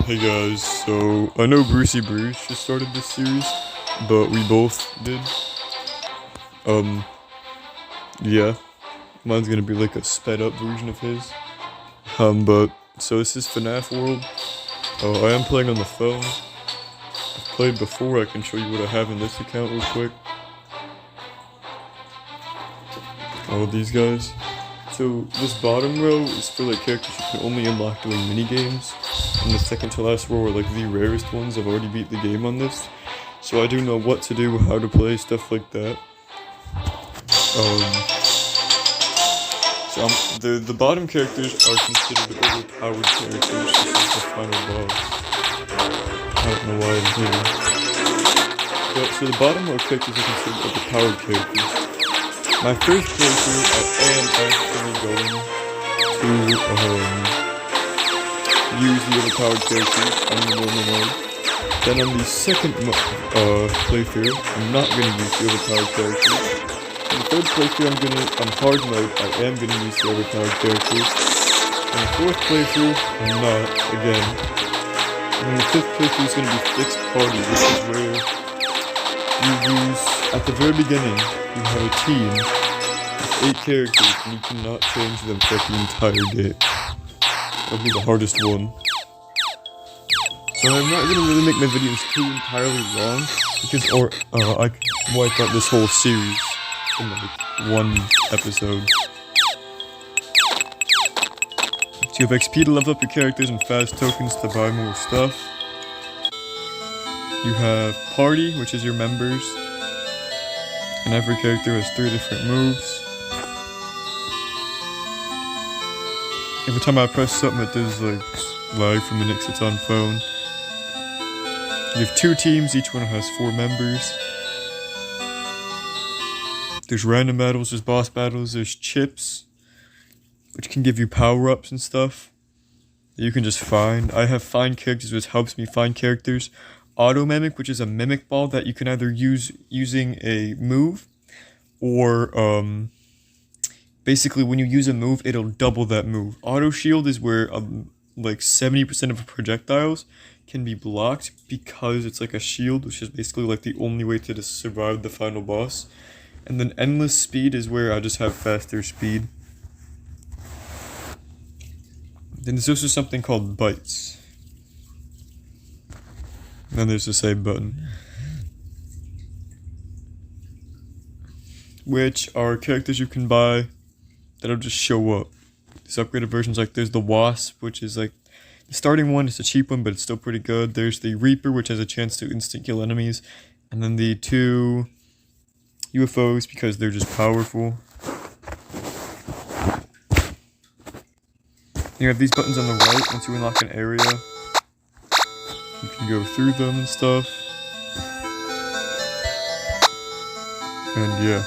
Hey guys, so I know Brucey Bruce just started this series, but we both did. Yeah, mine's gonna be like a sped up version of his. But so this is Fnaf World. I am playing on the phone. I've played before. I can show you what I have in this account real quick. All of these guys. So this bottom row is for like characters you can only unlock doing mini games, and the second to last row are like the rarest ones. I've already beat the game on this, so I do know what to do, how to play, stuff like that. The bottom characters are considered overpowered characters. This is the final boss. I don't know why I'm here. But so the bottom row characters are considered overpowered characters. My first playthrough, I am actually going to use the overpowered characters on the normal mode. Then on the second playthrough, I'm not going to use the overpowered characters. On the third playthrough, on hard mode, I am going to use the overpowered characters. On the fourth playthrough, I'm not, again. And then the fifth playthrough is going to be fixed party, which is where you use, at the very beginning, you have a team with 8 characters and you cannot change them for the entire game. That'll be the hardest one. So I'm not going to really make my videos too entirely long, because I could wipe out this whole series in like one episode. So you have XP to level up your characters and fast tokens to buy more stuff. You have Party, which is your members. And every character has 3 different moves. Every time I press something, it does like lag for minutes. It's on phone. You have 2 teams, each one has 4 members. There's random battles, there's boss battles, there's chips, which can give you power-ups and stuff that you can just find. I have find characters, which helps me find characters. Auto Mimic, which is a mimic ball that you can either use using a move, or basically when you use a move, it'll double that move. Auto Shield is where like 70% of projectiles can be blocked because it's like a shield, which is basically like the only way to survive the final boss. And then Endless Speed is where I just have faster speed. Then there's also something called Bites. And then there's the save button, which are characters you can buy that'll just show up. These upgraded versions, like there's the Wasp, which is like the starting one. It's a cheap one, but it's still pretty good. There's the Reaper, which has a chance to instant kill enemies, and then the 2 UFOs because they're just powerful. You have these buttons on the right. Once you unlock an area, you can go through them and stuff. And yeah.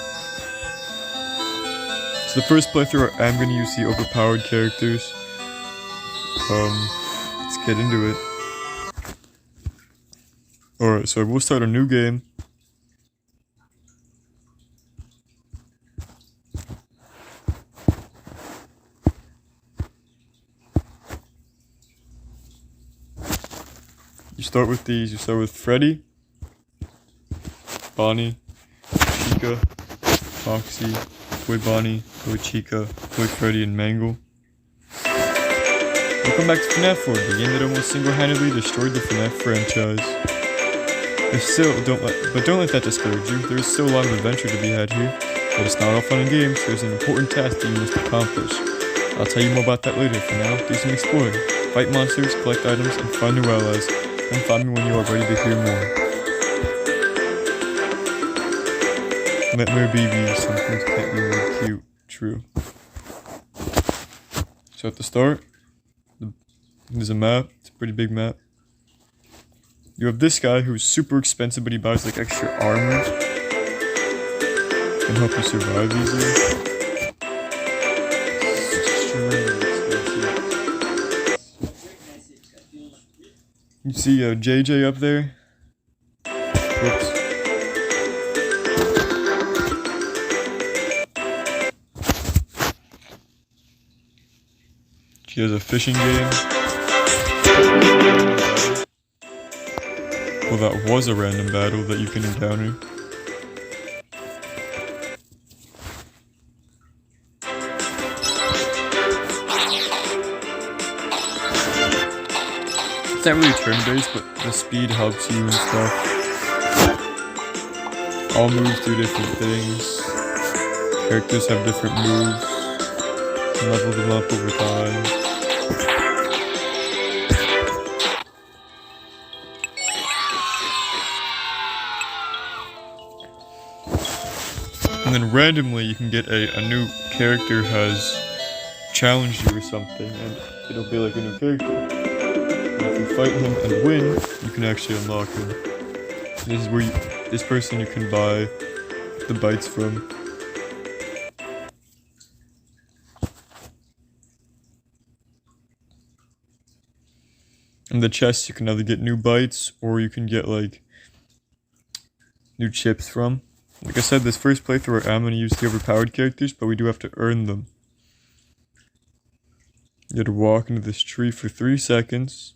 So the first playthrough, I'm going to use the overpowered characters. Let's get into it. Alright, so we'll start a new game. You start with these. You start with Freddy, Bonnie, Chica, Foxy, Boy Bonnie, Boy Chica, Boy Freddy, and Mangle. Welcome back to Fnaf World, the game that almost single-handedly destroyed the Fnaf franchise. But don't let that discourage you. There is still a lot of adventure to be had here. But it's not all fun and games. There's an important task that you must accomplish. I'll tell you more about that later. For now, do some exploring. Fight monsters, collect items, and find new allies. Then find me when you are ready to hear more. Let me be something can't be really cute. True. So at the start, there's a map. It's a pretty big map. You have this guy who's super expensive, but he buys like extra armor. Can help you survive easier. You see JJ up there? Whoops. She has a fishing game. Well, that was a random battle that you can encounter. It's not really turn-based, but the speed helps you and stuff. All moves do different things. Characters have different moves. You can level them up over time. And then randomly you can get a new character has challenged you or something, and it'll be like a new character. And if you fight him and win, you can actually unlock him. This is where this person you can buy the bites from. In the chests you can either get new bites or you can get like new chips from. Like I said, this first playthrough I'm going to use the overpowered characters, but we do have to earn them. You have to walk into this tree for 3 seconds.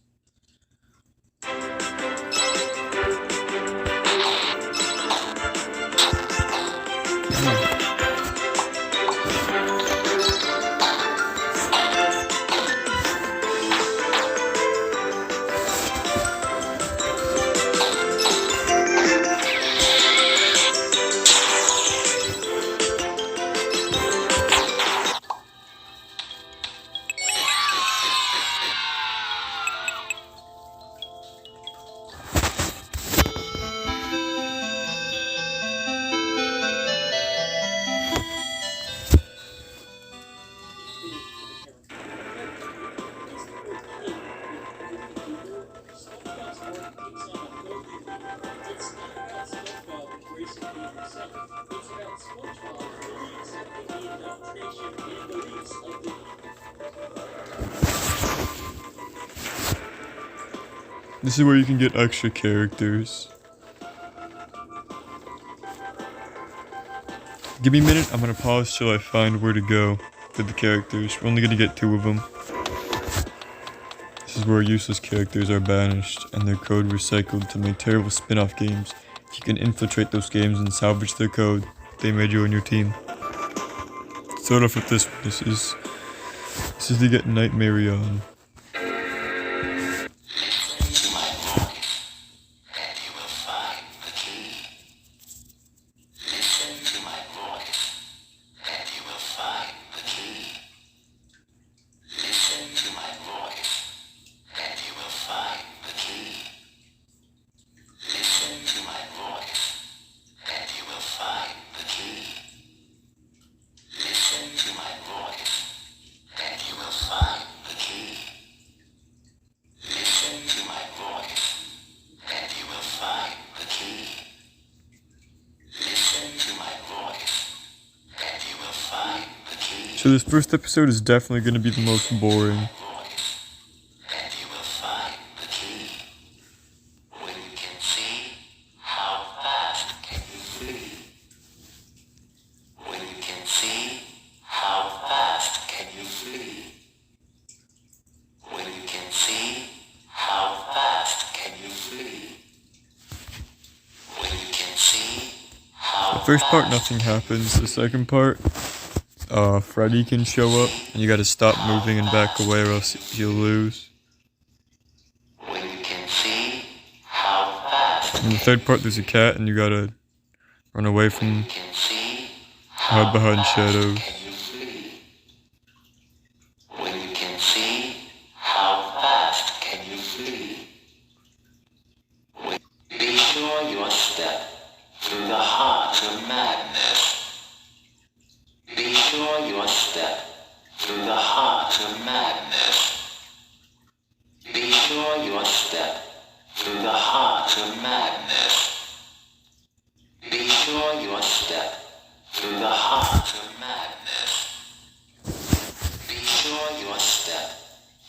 This is where you can get extra characters. Give me a minute, I'm gonna pause till I find where to go with the characters. We're only gonna get 2 of them. This is where useless characters are banished and their code recycled to make terrible spin-off games. If you can infiltrate those games and salvage their code, they may join your team. Start off with this one. This is to get Nightmare on. So this first episode is definitely going to be the most boring. The first part, nothing happens. The second part, Freddy can show up, and you gotta stop moving and back away or else you'll lose. In the third part, there's a cat, and you gotta run away from, hide behind shadows. Be sure your step through the heart of madness. Be sure your step through the heart of madness. Be sure your step through the heart of madness. Be sure your step through the heart of madness. Be sure your step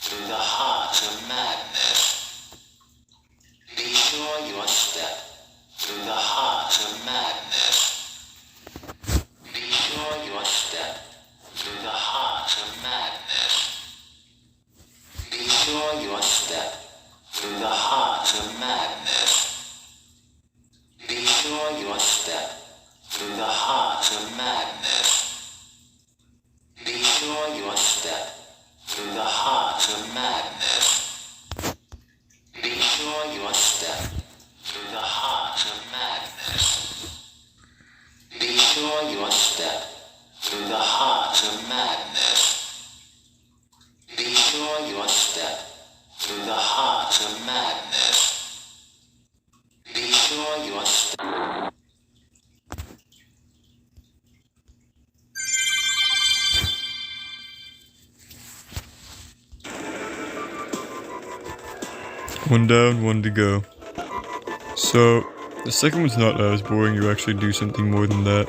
through the heart of madness. Be sure your step through the heart of madness. Be sure your step through the heart of madness. Be sure your step through the heart of madness. sure your step through the heart of madness. Be sure your step through the heart of madness. Be sure your step through the heart of madness. Be sure your step through the heart of madness. Be sure your step through the heart of madness. Be sure your step. One down, one to go. So, the second one's not as boring, you actually do something more than that.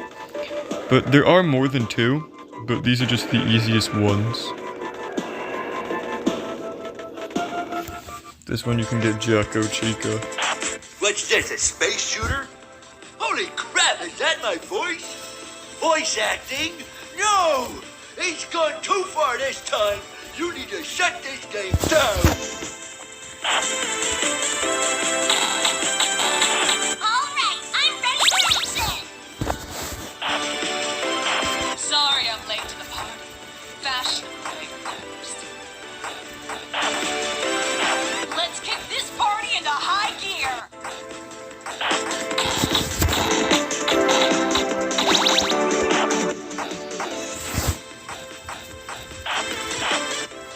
But there are more than two, but these are just the easiest ones. This one you can get Jacko Chica. What's this, a space shooter? Holy crap, is that my voice? Voice acting? No! He's gone too far this time. You need to shut this game down. All right, I'm ready for action! Sorry I'm late to the party. Fashion came first. Let's kick this party into high gear!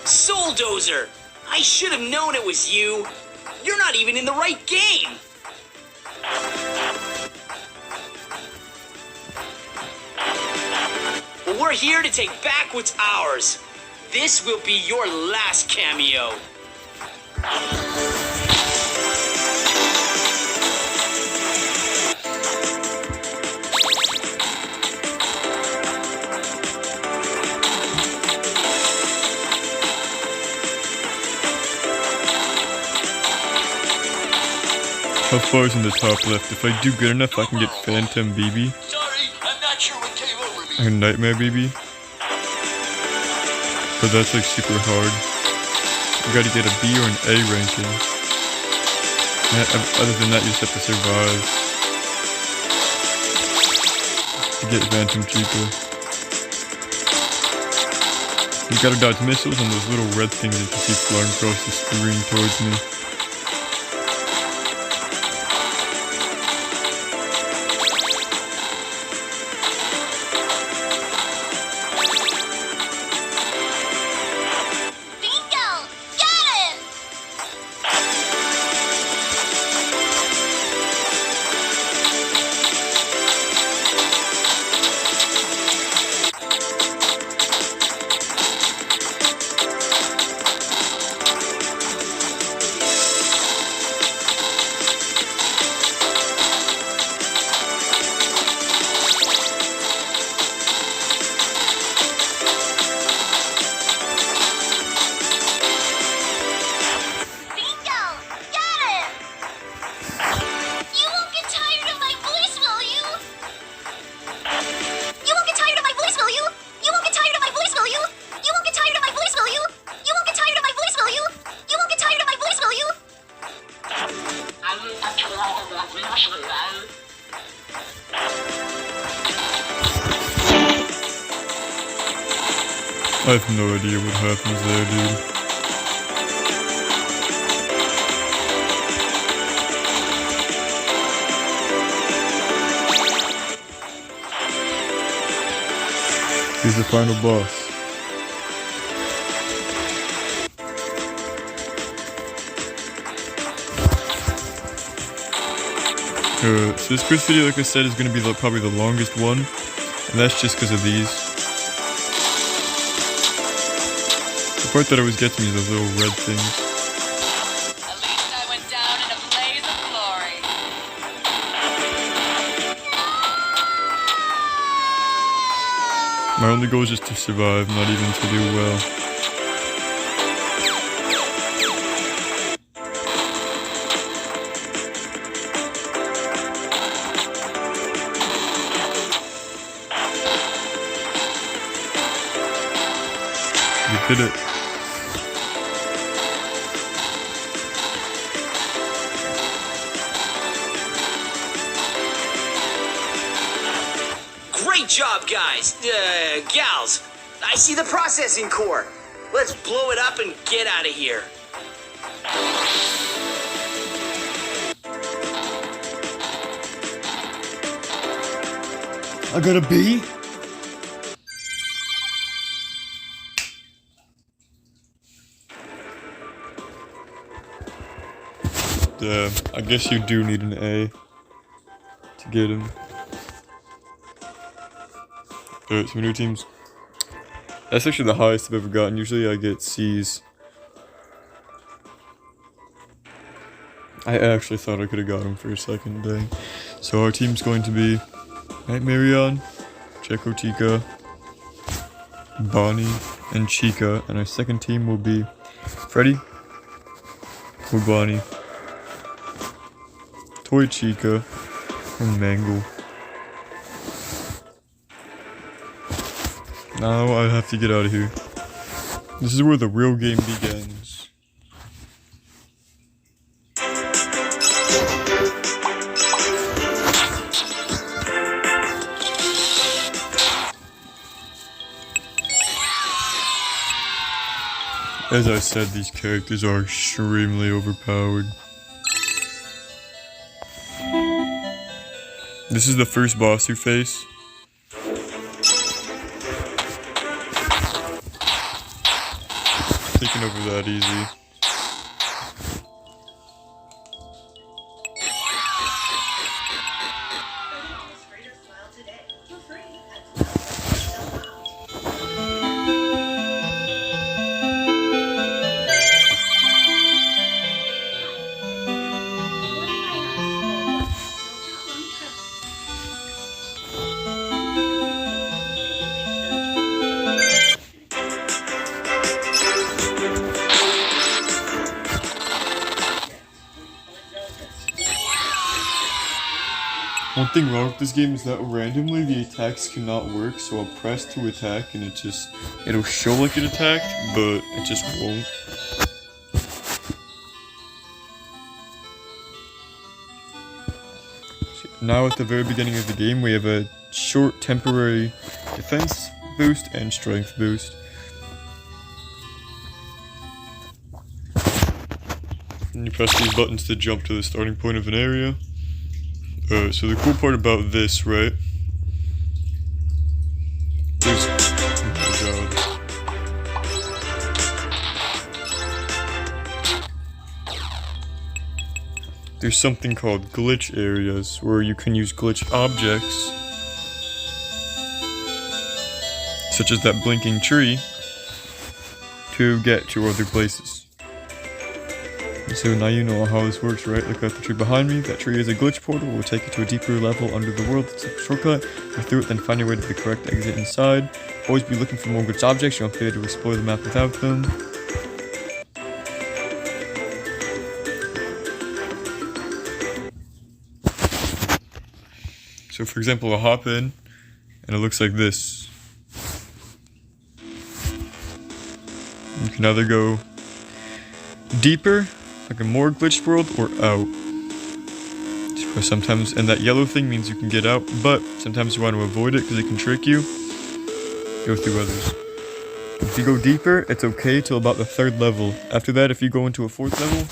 Souldozer! I should have known it was you. You're not even in the right game. Well, we're here to take back what's ours. This will be your last cameo. How far is in the top left? If I do good enough, I can get Phantom BB Sorry, I'm not sure what came over me. and Nightmare BB. But that's like super hard. You gotta get a B or an A ranking. Other than that, you just have to survive to get Phantom Chica. You gotta dodge missiles and those little red things that you see flying across the screen towards me. I have no idea what happens there, dude. Here's the final boss. So this quiz video, like I said, is going to be probably the longest one, and that's just because of these. The part that always gets me is those little red things. At least I went down in a blaze of glory. My only goal is just to survive, not even to do well. You did it. job, guys. Gals. I see the processing core. Let's blow it up and get out of here. I got a B? I guess you do need an A to get him. Alright, so new teams. That's actually the highest I've ever gotten. Usually I get C's. I actually thought I could have got him for a second, dang. So our team's going to be Marion, Checo Chica, Bonnie, and Chica. And our second team will be Freddy, or Bonnie, Toy Chica, and Mangle. Now I have to get out of here. This is where the real game begins. As I said, these characters are extremely overpowered. This is the first boss you face. Taking over that easy. One thing wrong with this game is that randomly the attacks cannot work, so I'll press to attack and it'll show like it attacked, but it just won't. Now at the very beginning of the game we have a short temporary defense boost and strength boost. And you press these buttons to jump to the starting point of an area. So the cool part about this, right? There's something called glitch areas where you can use glitch objects, such as that blinking tree, to get to other places. So now you know how this works, right? Look at the tree behind me. That tree is a glitch portal. We'll take you to a deeper level under the world. It's a shortcut. Go through it, then find your way to the correct exit inside. Always be looking for more glitch objects. You won't be able to explore the map without them. So for example, I'll hop in, and it looks like this. You can either go deeper, like a more glitched world, or out. So sometimes, and that yellow thing means you can get out, but sometimes you want to avoid it because it can trick you. Go through others. If you go deeper, it's okay till about the 3rd level. After that, if you go into a 4th level,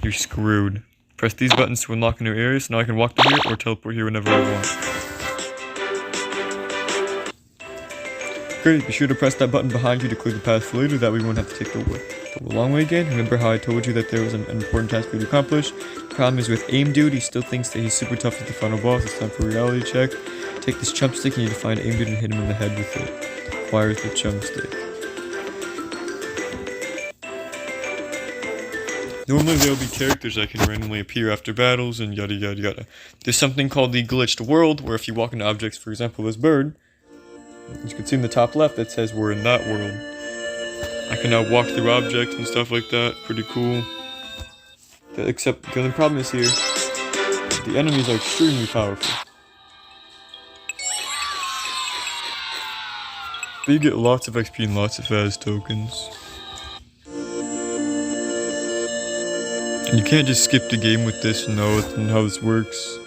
you're screwed. Press these buttons to unlock a new area, so now I can walk through here or teleport here whenever I want. Great, be sure to press that button behind you to clear the path for later, that way we won't have to take the long way again. Remember how I told you that there was an important task for you to accomplish? The problem is with Aim Dude, he still thinks that he's super tough at the final boss. It's time for a reality check. Take this chump stick, you need to find Aim Dude and hit him in the head with it. Acquires the chump stick. Normally there will be characters that can randomly appear after battles and yada yada yada. There's something called the glitched world, where if you walk into objects, for example this bird, as you can see in the top left, that says we're in that world. I can now walk through objects and stuff like that. Pretty cool. Except the only problem is here, the enemies are extremely powerful. But you get lots of XP and lots of fast tokens. And you can't just skip the game with this and know how this works.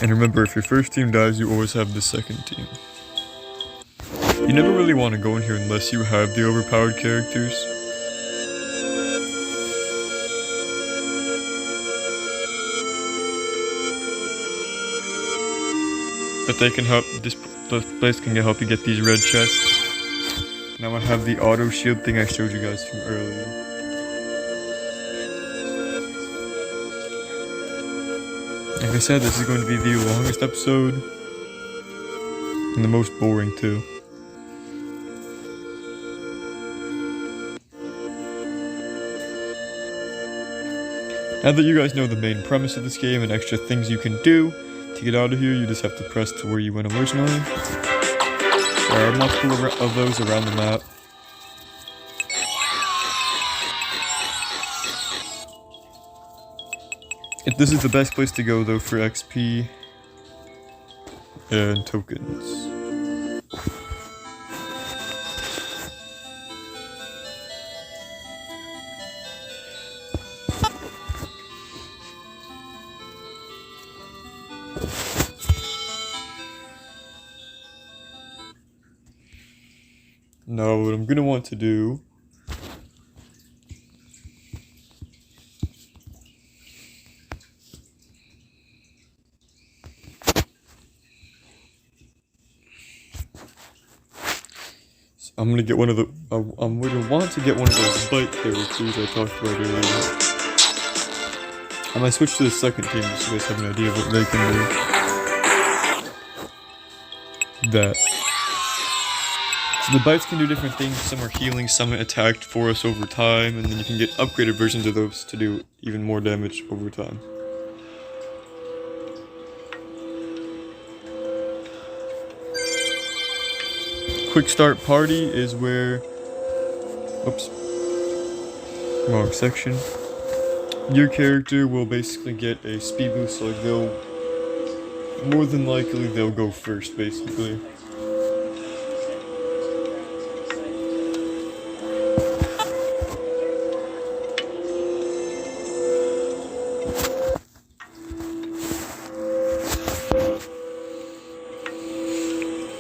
And remember, if your first team dies, you always have the second team. You never really want to go in here unless you have the overpowered characters. But they can help, this place can help you get these red chests. Now I have the auto shield thing I showed you guys from earlier. Like I said, this is going to be the longest episode. And the most boring too. Now that you guys know the main premise of this game and extra things you can do to get out of here, you just have to press to where you went originally. There are multiple of those around the map. This is the best place to go though for XP and tokens. Now what I'm gonna want to do I'm gonna get one of the. I'm gonna want to get one of those bite characters I talked about earlier. I might switch to the second team just so you guys have an idea of what they can do. That. So the bites can do different things. Some are healing, some are attacked for us over time, and then you can get upgraded versions of those to do even more damage over time. Quick start party is where, oops, wrong section. Your character will basically get a speed boost, like more than likely they'll go first, basically.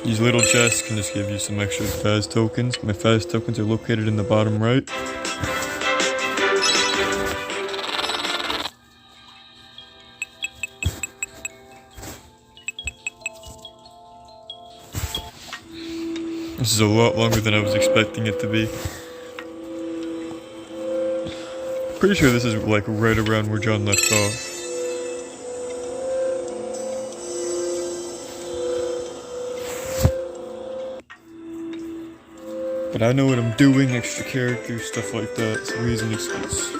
These little chests can just give you some extra fast tokens. My fast tokens are located in the bottom right. This is a lot longer than I was expecting it to be. Pretty sure this is like right around where John left off. But I know what I'm doing, extra characters, stuff like that, so here's an excuse.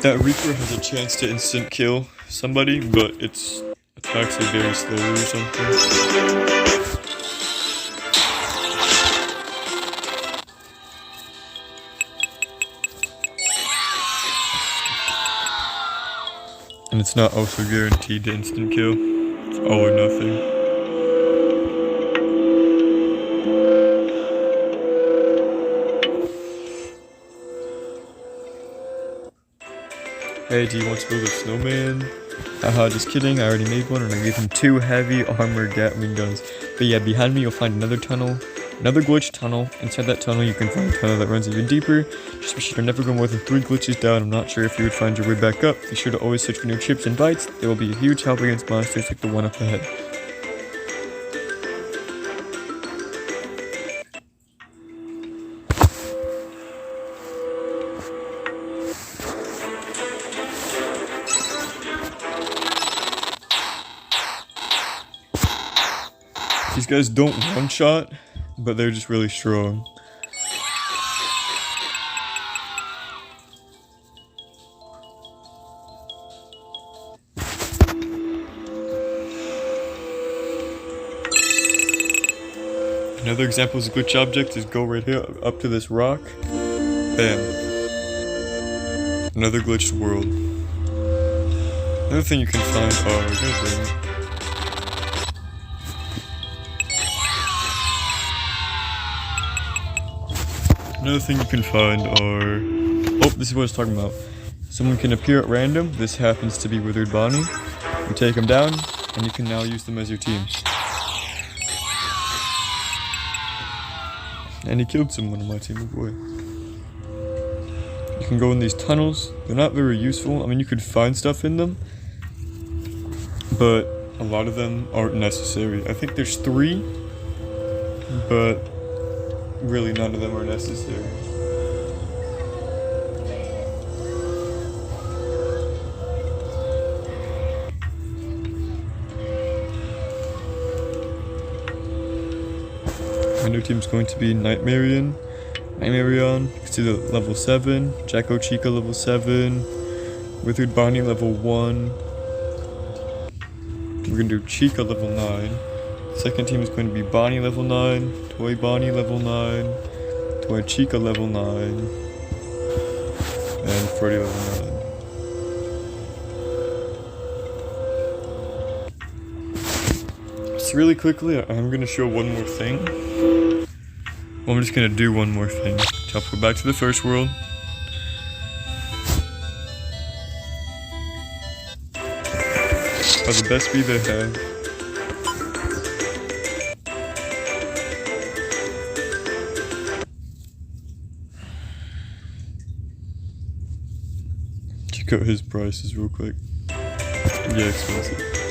That Reaper has a chance to instant kill somebody, but its attacks are very slowly or something. And it's not also guaranteed to instant kill. It's all or nothing. Hey, do you want to build a snowman? Haha, just kidding, I already made one and I gave him 2 heavy armored Gatling guns. But yeah, behind me you'll find another tunnel. Another glitch tunnel. Inside that tunnel you can find a tunnel that runs even deeper. Just be sure to never go more than 3 glitches down. I'm not sure if you would find your way back up. Be sure to always search for new chips and bites. They will be a huge help against monsters like the one up ahead. These guys don't one-shot, but they're just really strong. Another example of a glitch object is go right here up to this rock. Bam. Another glitched world. Another thing you can find Another thing you can find are... Oh, this is what I was talking about. Someone can appear at random. This happens to be Withered Bonnie. You take them down, and you can now use them as your team. And he killed someone on my team, oh boy. You can go in these tunnels. They're not very useful. I mean, you could find stuff in them, but a lot of them aren't necessary. I think there's 3, but really none of them are necessary. My new team's going to be Nightmarion. You can see the level 7, Jacko Chica level 7, Withered Bonnie level 1. We're going to do Chica level 9. Second team is going to be Bonnie level 9, Toy Bonnie level 9, Toy Chica level 9, and Freddy level 9. So really quickly, I'm going to show one more thing. Well, I'm just going to do one more thing. Go back to the first world. By the best speed they have. Check out his prices real quick. Yeah, expensive.